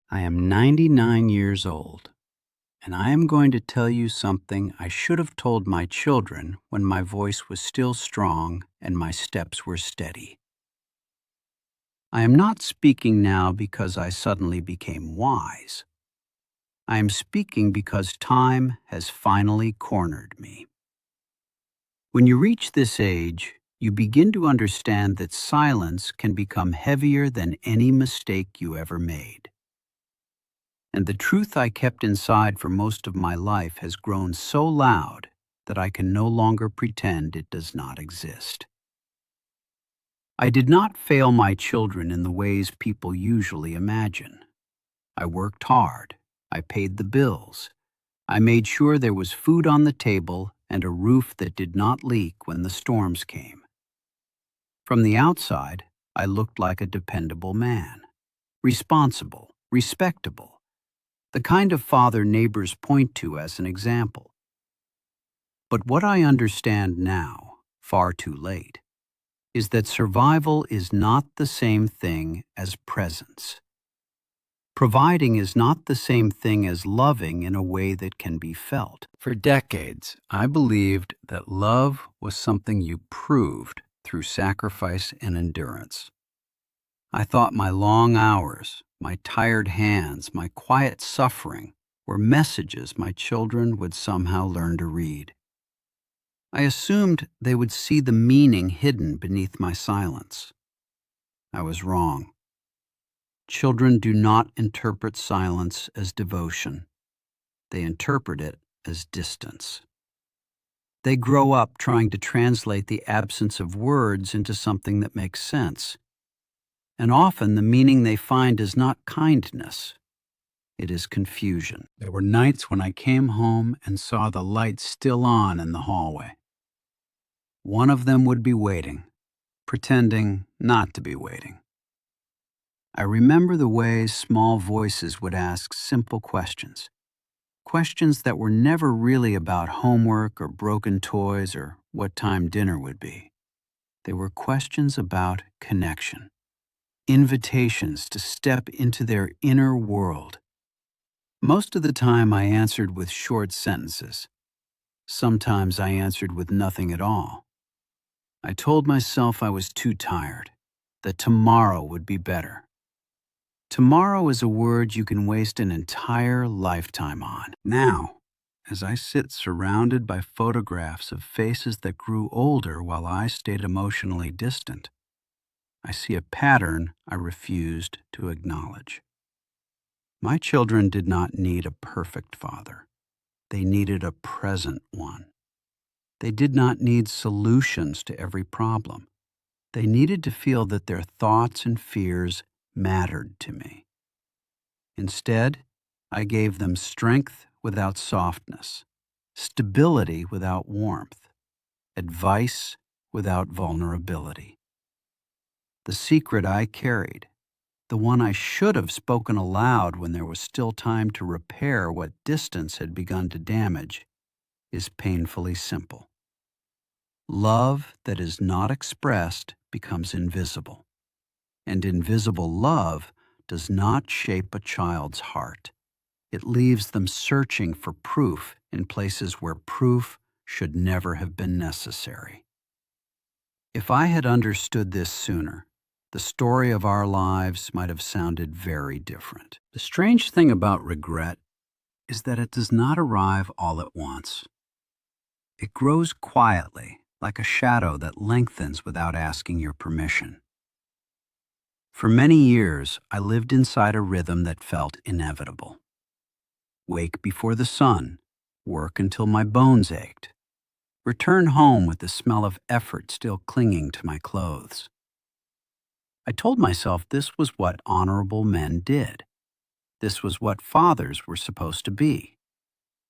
I am 99 years old, and I am going to tell you something I should have told my children when my voice was still strong and my steps were steady. I am not speaking now because I suddenly became wise. I am speaking because time has finally cornered me. When you reach this age, you begin to understand that silence can become heavier than any mistake you ever made. And the truth I kept inside for most of my life has grown so loud that I can no longer pretend it does not exist. I did not fail my children in the ways people usually imagine. I worked hard. I paid the bills. I made sure there was food on the table and a roof that did not leak when the storms came. From the outside, I looked like a dependable man, responsible, respectable, the kind of father neighbors point to as an example. But what I understand now, far too late, is that survival is not the same thing as presence. Providing is not the same thing as loving in a way that can be felt. For decades, I believed that love was something you proved through sacrifice and endurance. I thought my long hours, my tired hands, my quiet suffering were messages my children would somehow learn to read. I assumed they would see the meaning hidden beneath my silence. I was wrong. Children do not interpret silence as devotion. They interpret it as distance. They grow up trying to translate the absence of words into something that makes sense. And often the meaning they find is not kindness. It is confusion. There were nights when I came home and saw the lights still on in the hallway. One of them would be waiting, pretending not to be waiting. I remember the ways small voices would ask simple questions. Questions that were never really about homework or broken toys or what time dinner would be. They were questions about connection, invitations to step into their inner world. Most of the time I answered with short sentences. Sometimes I answered with nothing at all. I told myself I was too tired, that tomorrow would be better. Tomorrow is a word you can waste an entire lifetime on. Now, as I sit surrounded by photographs of faces that grew older while I stayed emotionally distant, I see a pattern I refused to acknowledge. My children did not need a perfect father. They needed a present one. They did not need solutions to every problem. They needed to feel that their thoughts and fears mattered to me. Instead, I gave them strength without softness, stability without warmth, advice without vulnerability. The secret I carried, the one I should have spoken aloud when there was still time to repair what distance had begun to damage, is painfully simple. Love that is not expressed becomes invisible, and invisible love does not shape a child's heart. It leaves them searching for proof in places where proof should never have been necessary. If I had understood this sooner, the story of our lives might have sounded very different. The strange thing about regret is that it does not arrive all at once. It grows quietly, like a shadow that lengthens without asking your permission. For many years, I lived inside a rhythm that felt inevitable. Wake before the sun, work until my bones ached, return home with the smell of effort still clinging to my clothes. I told myself this was what honorable men did. This was what fathers were supposed to be.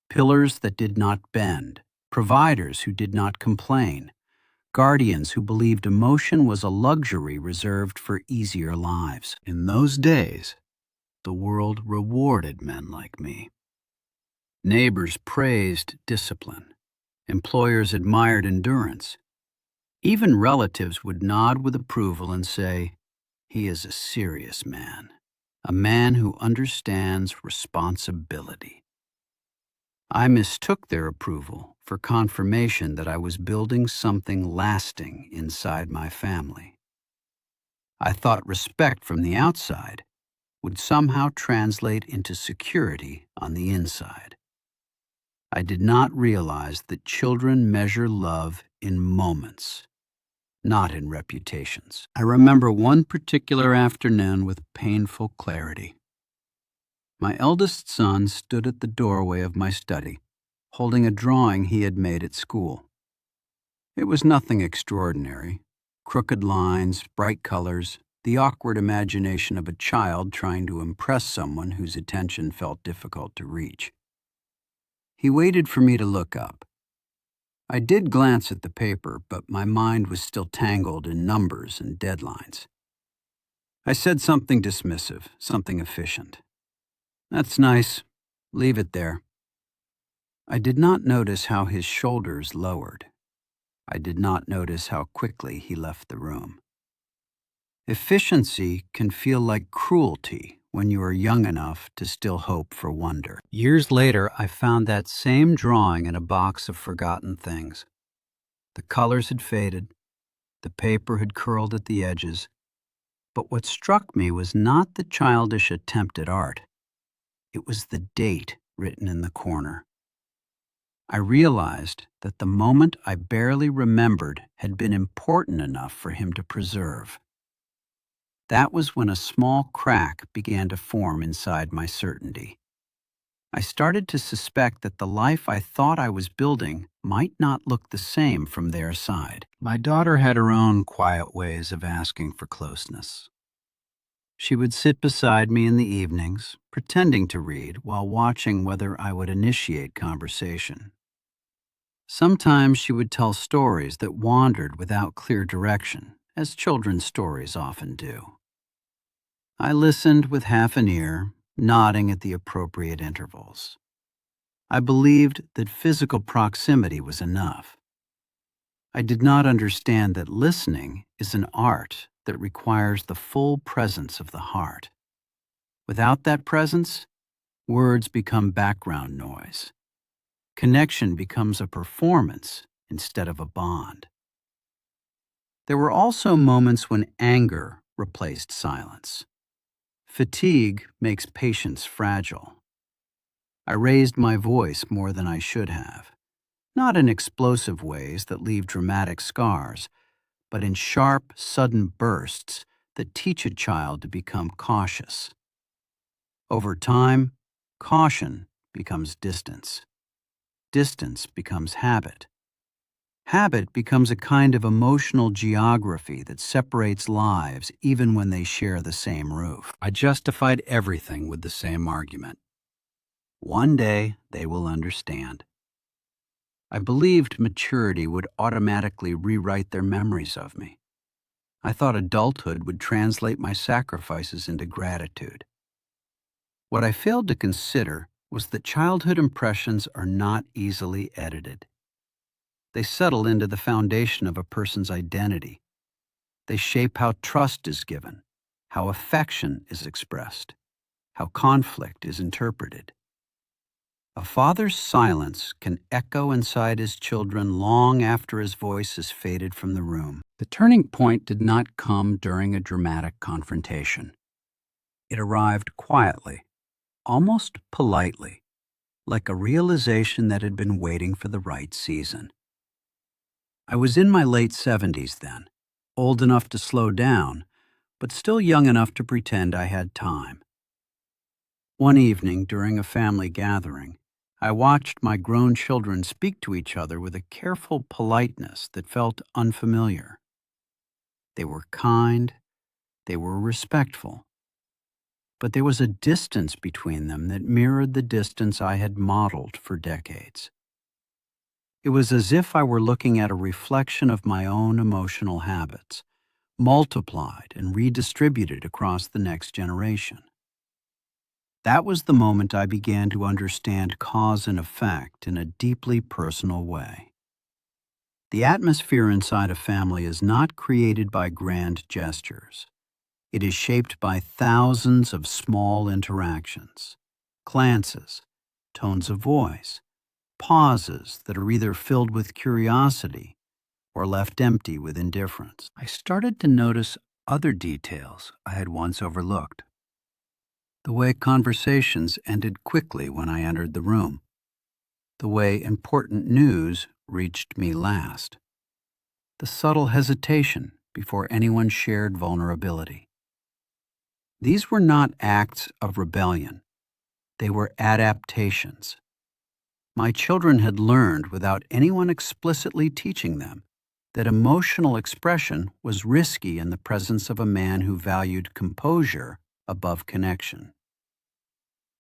Pillars that did not bend, providers who did not complain, guardians who believed emotion was a luxury reserved for easier lives. In those days, the world rewarded men like me. Neighbors praised discipline. Employers admired endurance. Even relatives would nod with approval and say, "He is a serious man, a man who understands responsibility. I mistook their approval for confirmation that I was building something lasting inside my family. I thought respect from the outside would somehow translate into security on the inside. I did not realize that children measure love in moments, not in reputations. I remember one particular afternoon with painful clarity. My eldest son stood at the doorway of my study, holding a drawing he had made at school. It was nothing extraordinary. Crooked lines, bright colors, the awkward imagination of a child trying to impress someone whose attention felt difficult to reach. He waited for me to look up. I did glance at the paper, but my mind was still tangled in numbers and deadlines. I said something dismissive, something efficient. "That's nice. Leave it there." I did not notice how his shoulders lowered. I did not notice how quickly he left the room. Efficiency can feel like cruelty when you are young enough to still hope for wonder. Years later, I found that same drawing in a box of forgotten things. The colors had faded, the paper had curled at the edges, but what struck me was not the childish attempt at art. It was the date written in the corner. I realized that the moment I barely remembered had been important enough for him to preserve. That was when a small crack began to form inside my certainty. I started to suspect that the life I thought I was building might not look the same from their side. My daughter had her own quiet ways of asking for closeness. She would sit beside me in the evenings, pretending to read while watching whether I would initiate conversation. Sometimes she would tell stories that wandered without clear direction, as children's stories often do. I listened with half an ear, nodding at the appropriate intervals. I believed that physical proximity was enough. I did not understand that listening is an art that requires the full presence of the heart. Without that presence, words become background noise. Connection becomes a performance instead of a bond. There were also moments when anger replaced silence. Fatigue makes patience fragile. I raised my voice more than I should have, not in explosive ways that leave dramatic scars, but in sharp, sudden bursts that teach a child to become cautious. Over time, caution becomes distance. Distance becomes habit. Habit becomes a kind of emotional geography that separates lives even when they share the same roof. I justified everything with the same argument. One day they will understand. I believed maturity would automatically rewrite their memories of me. I thought adulthood would translate my sacrifices into gratitude. What I failed to consider was that childhood impressions are not easily edited. They settle into the foundation of a person's identity. They shape how trust is given, how affection is expressed, how conflict is interpreted. A father's silence can echo inside his children long after his voice has faded from the room. The turning point did not come during a dramatic confrontation. It arrived quietly, almost politely, like a realization that had been waiting for the right season. I was in my late 70s then, old enough to slow down, but still young enough to pretend I had time. One evening during a family gathering, I watched my grown children speak to each other with a careful politeness that felt unfamiliar. They were kind, they were respectful, but there was a distance between them that mirrored the distance I had modeled for decades. It was as if I were looking at a reflection of my own emotional habits, multiplied and redistributed across the next generation. That was the moment I began to understand cause and effect in a deeply personal way. The atmosphere inside a family is not created by grand gestures. It is shaped by thousands of small interactions, glances, tones of voice, pauses that are either filled with curiosity or left empty with indifference. I started to notice other details I had once overlooked. The way conversations ended quickly when I entered the room. The way important news reached me last. The subtle hesitation before anyone shared vulnerability. These were not acts of rebellion. They were adaptations. My children had learned without anyone explicitly teaching them that emotional expression was risky in the presence of a man who valued composure above connection.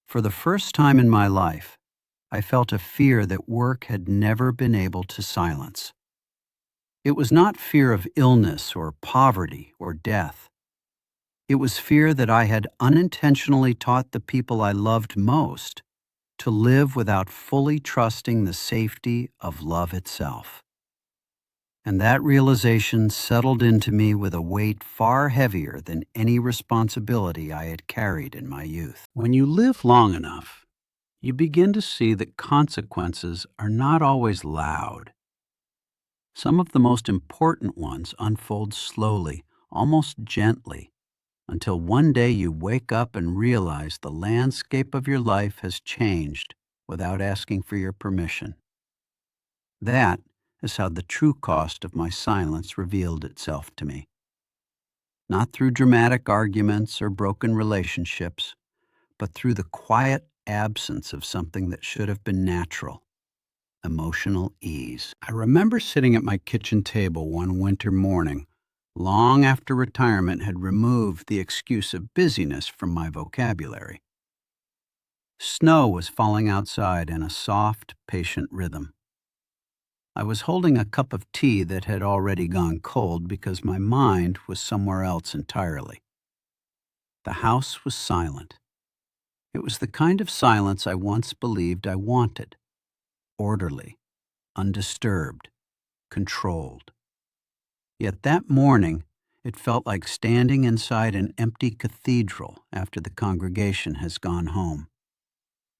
For the first time in my life, I felt a fear that work had never been able to silence. It was not fear of illness or poverty or death. It was fear that I had unintentionally taught the people I loved most to live without fully trusting the safety of love itself. And that realization settled into me with a weight far heavier than any responsibility I had carried in my youth. When you live long enough, you begin to see that consequences are not always loud. Some of the most important ones unfold slowly, almost gently, until one day you wake up and realize the landscape of your life has changed without asking for your permission. That is how the true cost of my silence revealed itself to me. Not through dramatic arguments or broken relationships, but through the quiet absence of something that should have been natural: emotional ease. I remember sitting at my kitchen table one winter morning, long after retirement had removed the excuse of busyness from my vocabulary. Snow was falling outside in a soft, patient rhythm. I was holding a cup of tea that had already gone cold because my mind was somewhere else entirely. The house was silent. It was the kind of silence I once believed I wanted: orderly, undisturbed, controlled. Yet that morning, it felt like standing inside an empty cathedral after the congregation has gone home.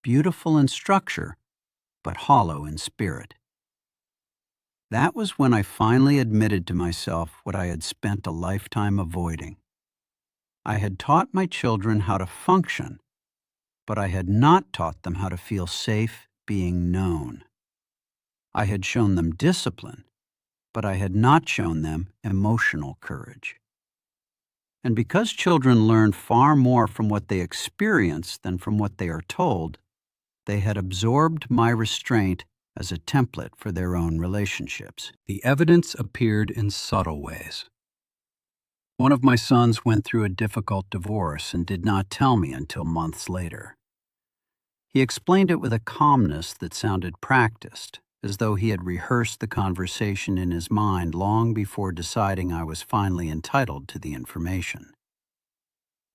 Beautiful in structure, but hollow in spirit. That was when I finally admitted to myself what I had spent a lifetime avoiding. I had taught my children how to function, but I had not taught them how to feel safe being known. I had shown them discipline, but I had not shown them emotional courage. And because children learn far more from what they experience than from what they are told, they had absorbed my restraint as a template for their own relationships. The evidence appeared in subtle ways. One of my sons went through a difficult divorce and did not tell me until months later. He explained it with a calmness that sounded practiced, as though he had rehearsed the conversation in his mind long before deciding I was finally entitled to the information.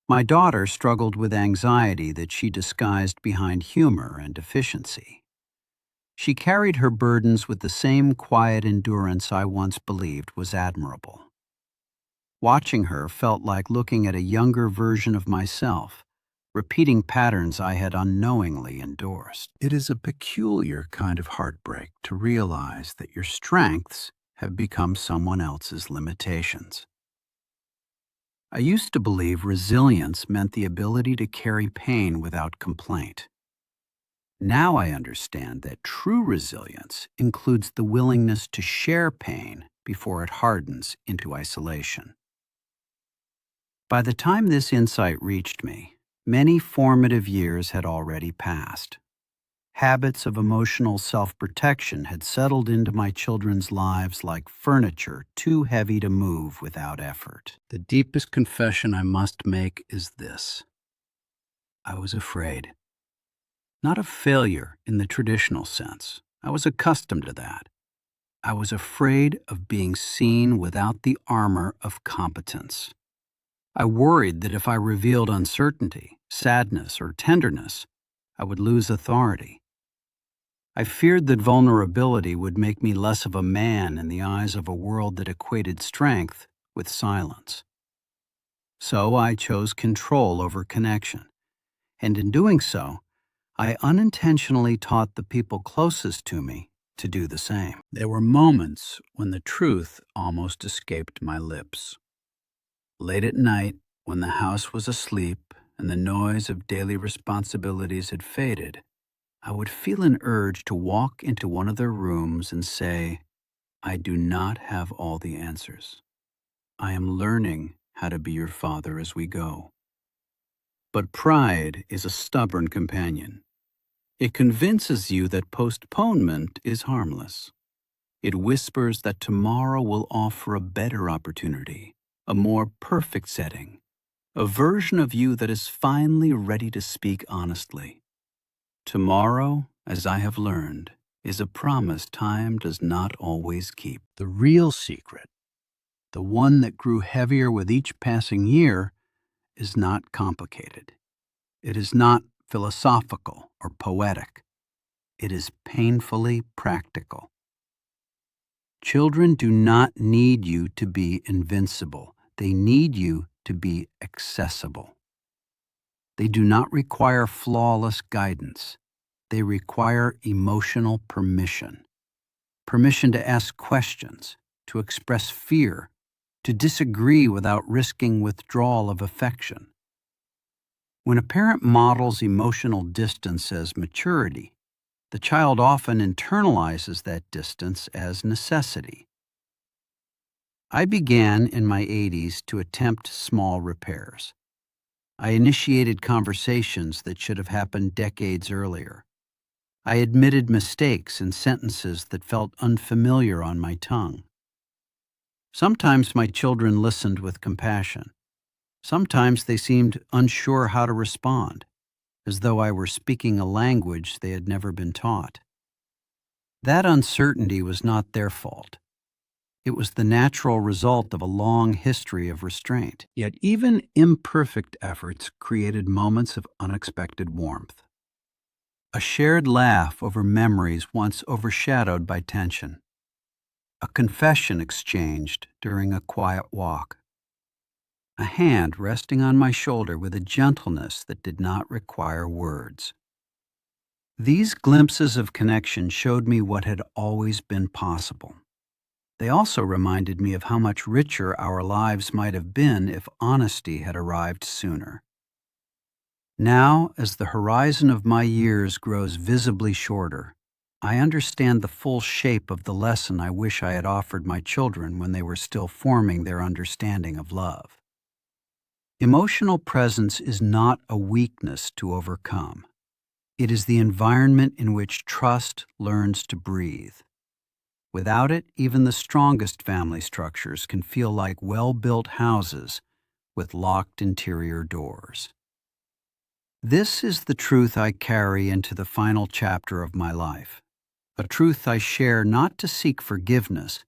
My daughter struggled with anxiety that she disguised behind humor and efficiency. She carried her burdens with the same quiet endurance I once believed was admirable. Watching her felt like looking at a younger version of myself, repeating patterns I had unknowingly endorsed. It is a peculiar kind of heartbreak to realize that your strengths have become someone else's limitations. I used to believe resilience meant the ability to carry pain without complaint. Now I understand that true resilience includes the willingness to share pain before it hardens into isolation. By the time this insight reached me, many formative years had already passed. Habits of emotional self-protection had settled into my children's lives like furniture too heavy to move without effort. The deepest confession I must make is this: I was afraid. Not of failure in the traditional sense. I was accustomed to that. I was afraid of being seen without the armor of competence. I worried that if I revealed uncertainty, sadness, or tenderness, I would lose authority. I feared that vulnerability would make me less of a man in the eyes of a world that equated strength with silence. So I chose control over connection. And in doing so, I unintentionally taught the people closest to me to do the same. There were moments when the truth almost escaped my lips. Late at night, when the house was asleep and the noise of daily responsibilities had faded, I would feel an urge to walk into one of their rooms and say, I do not have all the answers. I am learning how to be your father as we go. But pride is a stubborn companion. It convinces you that postponement is harmless. It whispers that tomorrow will offer a better opportunity, a more perfect setting, a version of you that is finally ready to speak honestly. Tomorrow, as I have learned, is a promise time does not always keep. The real secret, the one that grew heavier with each passing year, is not complicated. It is not philosophical or poetic. It is painfully practical. Children do not need you to be invincible. They need you to be accessible. They do not require flawless guidance. They require emotional permission. Permission to ask questions, to express fear, to disagree without risking withdrawal of affection. When a parent models emotional distance as maturity, the child often internalizes that distance as necessity. I began in my 80s to attempt small repairs. I initiated conversations that should have happened decades earlier. I admitted mistakes in sentences that felt unfamiliar on my tongue. Sometimes my children listened with compassion. Sometimes they seemed unsure how to respond, as though I were speaking a language they had never been taught. That uncertainty was not their fault. It was the natural result of a long history of restraint. Yet even imperfect efforts created moments of unexpected warmth. A shared laugh over memories once overshadowed by tension. A confession exchanged during a quiet walk. A hand resting on my shoulder with a gentleness that did not require words. These glimpses of connection showed me what had always been possible. They also reminded me of how much richer our lives might have been if honesty had arrived sooner. Now, as the horizon of my years grows visibly shorter, I understand the full shape of the lesson I wish I had offered my children when they were still forming their understanding of love. Emotional presence is not a weakness to overcome. It is the environment in which trust learns to breathe. Without it, even the strongest family structures can feel like well-built houses with locked interior doors. This is the truth I carry into the final chapter of my life, a truth I share not to seek forgiveness,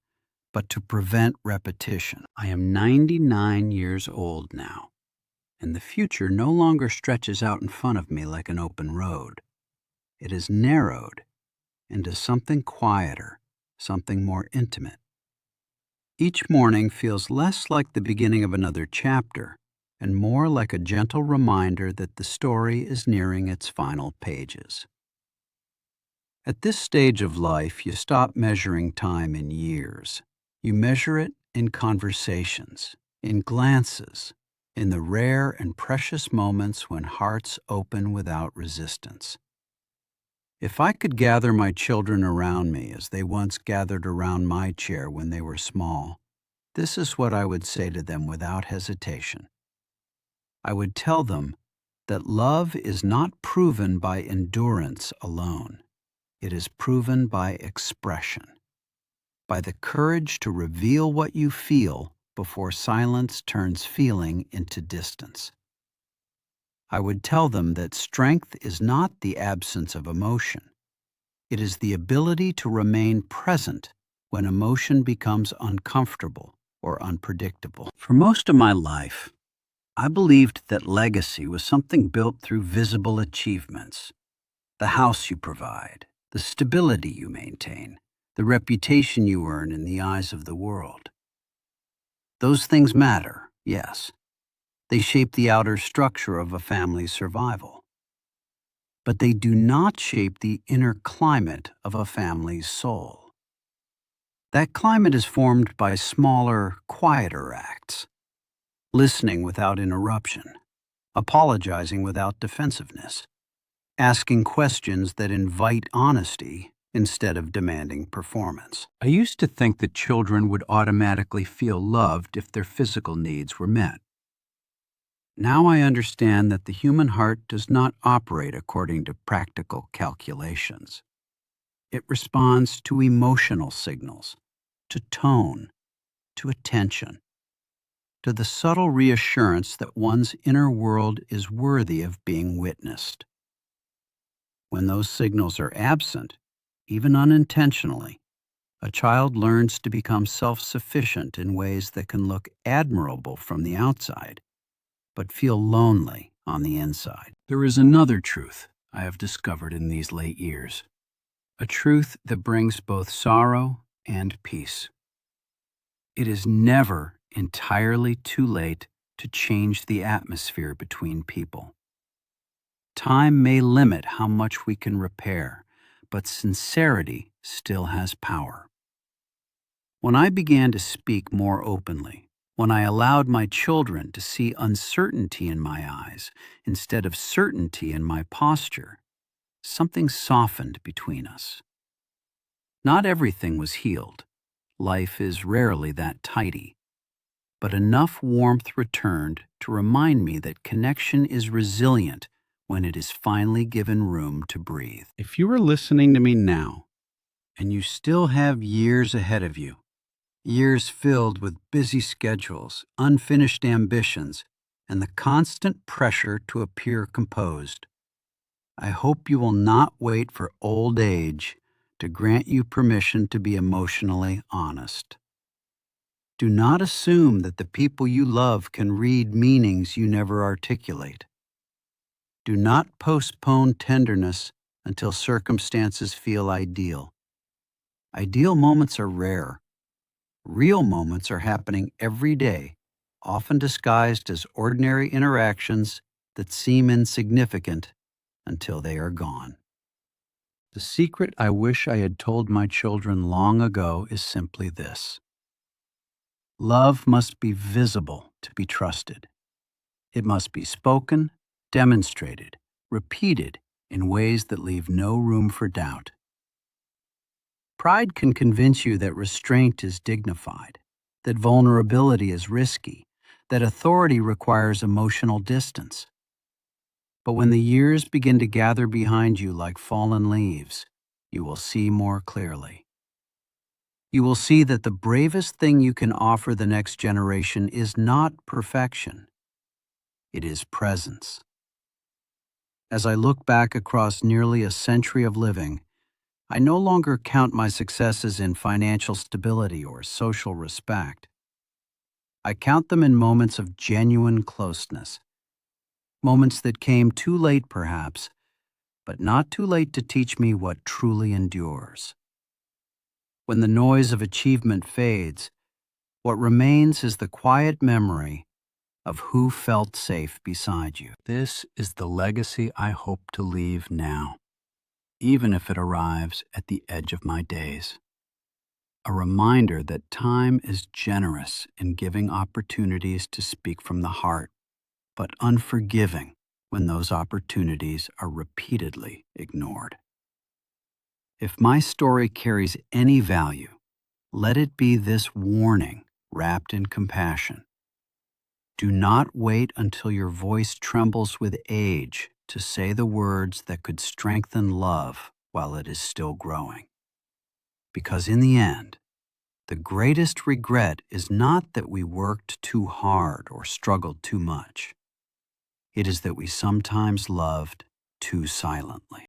but to prevent repetition. I am 99 years old now, and the future no longer stretches out in front of me like an open road. It is narrowed into something quieter, something more intimate. Each morning feels less like the beginning of another chapter and more like a gentle reminder that the story is nearing its final pages. At this stage of life, you stop measuring time in years. You measure it in conversations, in glances, in the rare and precious moments when hearts open without resistance. If I could gather my children around me as they once gathered around my chair when they were small, this is what I would say to them without hesitation. I would tell them that love is not proven by endurance alone. It is proven by expression, by the courage to reveal what you feel before silence turns feeling into distance. I would tell them that strength is not the absence of emotion. It is the ability to remain present when emotion becomes uncomfortable or unpredictable. For most of my life, I believed that legacy was something built through visible achievements. The house you provide, the stability you maintain, the reputation you earn in the eyes of the world. Those things matter, yes, They shape the outer structure of a family's survival. But they do not shape the inner climate of a family's soul. That climate is formed by smaller, quieter acts: listening without interruption, apologizing without defensiveness, asking questions that invite honesty instead of demanding performance. I used to think that children would automatically feel loved if their physical needs were met. Now I understand that the human heart does not operate according to practical calculations. It responds to emotional signals, to tone, to attention, to the subtle reassurance that one's inner world is worthy of being witnessed. When those signals are absent, even unintentionally, a child learns to become self-sufficient in ways that can look admirable from the outside, but feel lonely on the inside. There is another truth I have discovered in these late years, a truth that brings both sorrow and peace. It is never entirely too late to change the atmosphere between people. Time may limit how much we can repair, but sincerity still has power. When I began to speak more openly, when I allowed my children to see uncertainty in my eyes instead of certainty in my posture, something softened between us. Not everything was healed. Life is rarely that tidy. But enough warmth returned to remind me that connection is resilient when it is finally given room to breathe. If you are listening to me now, and you still have years ahead of you, years filled with busy schedules, unfinished ambitions, and the constant pressure to appear composed, I hope you will not wait for old age to grant you permission to be emotionally honest. Do not assume that the people you love can read meanings you never articulate. Do not postpone tenderness until circumstances feel ideal. Ideal moments are rare. Real moments are happening every day, often disguised as ordinary interactions that seem insignificant until they are gone. The secret I wish I had told my children long ago is simply this: love must be visible to be trusted. It must be spoken, demonstrated, repeated in ways that leave no room for doubt. Pride can convince you that restraint is dignified, that vulnerability is risky, that authority requires emotional distance. But when the years begin to gather behind you like fallen leaves, you will see more clearly. You will see that the bravest thing you can offer the next generation is not perfection. It is presence. As I look back across nearly a century of living, I no longer count my successes in financial stability or social respect. I count them in moments of genuine closeness, moments that came too late perhaps, but not too late to teach me what truly endures. When the noise of achievement fades, what remains is the quiet memory of who felt safe beside you. This is the legacy I hope to leave now, even if it arrives at the edge of my days. A reminder that time is generous in giving opportunities to speak from the heart, but unforgiving when those opportunities are repeatedly ignored. If my story carries any value, let it be this warning wrapped in compassion. Do not wait until your voice trembles with age to say the words that could strengthen love while it is still growing. Because in the end, the greatest regret is not that we worked too hard or struggled too much. It is that we sometimes loved too silently.